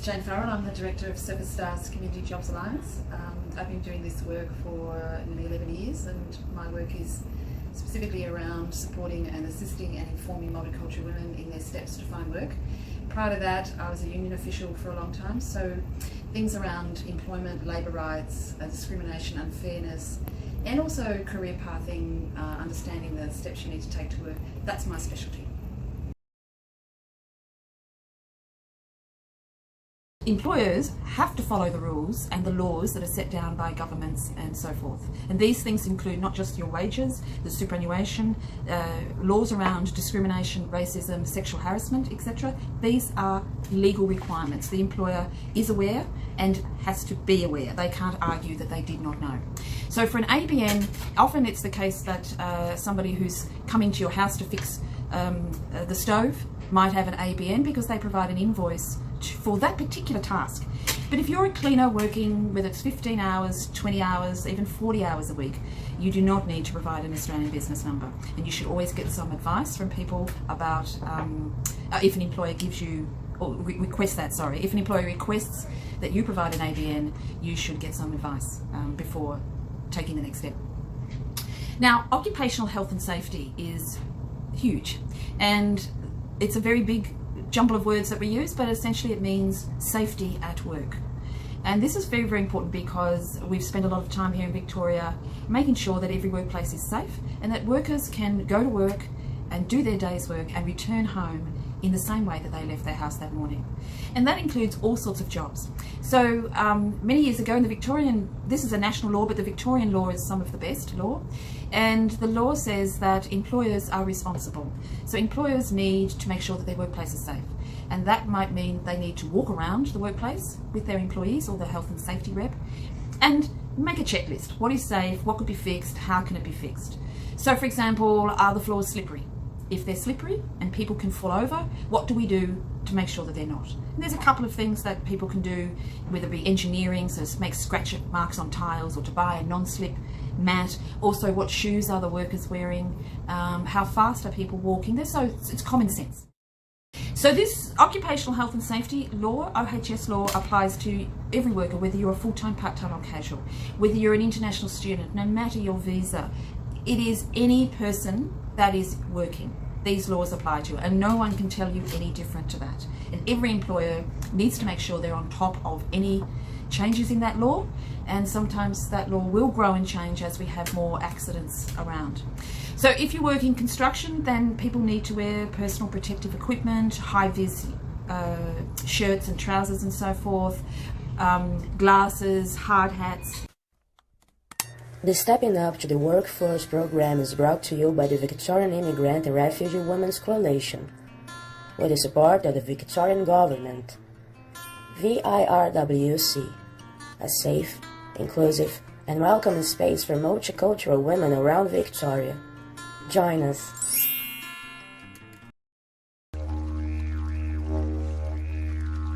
Jane Farrell. I'm the Director of Surf Stars Community Jobs Alliance. I've been doing this work for nearly 11 years, and my work is specifically around supporting and assisting and informing multicultural women in their steps to find work. Prior to that, I was a union official for a long time, so things around employment, labour rights, discrimination, unfairness, and also career pathing, understanding the steps you need to take to work, that's my specialty. Employers have to follow the rules and the laws that are set down by governments and so forth. And these things include not just your wages, the superannuation, laws around discrimination, racism, sexual harassment, etc. These are legal requirements. The employer is aware and has to be aware. They can't argue that they did not know. So for an ABN, often it's the case that somebody who's coming to your house to fix the stove might have an ABN because they provide an invoice for that particular task. But if you're a cleaner working, whether it's 15 hours, 20 hours, even 40 hours a week, you do not need to provide an Australian business number. And you should always get some advice from people about if an employer gives you, or requests that, sorry, if an employer requests that you provide an ABN, you should get some advice before taking the next step. Now, occupational health and safety is huge, and it's a very big jumble of words that we use, but essentially it means safety at work. And this is very, very important because we've spent a lot of time here in Victoria making sure that every workplace is safe and that workers can go to work and do their day's work and return home in the same way that they left their house that morning. And that includes all sorts of jobs. So many years ago in the Victorian, this is a national law, but the Victorian law is some of the best law. And the law says that employers are responsible. So employers need to make sure that their workplace is safe. And that might mean they need to walk around the workplace with their employees or the health and safety rep and make a checklist. What is safe? What could be fixed? How can it be fixed? So for example, are the floors slippery? If they're slippery and people can fall over, what do we do to make sure that they're not? And there's a couple of things that people can do, whether it be engineering, so make scratch marks on tiles, or to buy a non-slip mat. Also, what shoes are the workers wearing? How fast are people walking? It's common sense. So this occupational health and safety law, OHS law, applies to every worker, whether you're a full-time, part-time or casual, whether you're an international student, no matter your visa. It is any person that is working. These laws apply to, and no one can tell you any different to that. And every employer needs to make sure they're on top of any changes in that law, and sometimes that law will grow and change as we have more accidents around. So if you work in construction, then people need to wear personal protective equipment, high-vis shirts and trousers and so forth, glasses, hard hats. The Stepping Up to the Workforce program is brought to you by the Victorian Immigrant and Refugee Women's Coalition, with the support of the Victorian Government. VIRWC, a safe, inclusive and welcoming space for multicultural women around Victoria. Join us.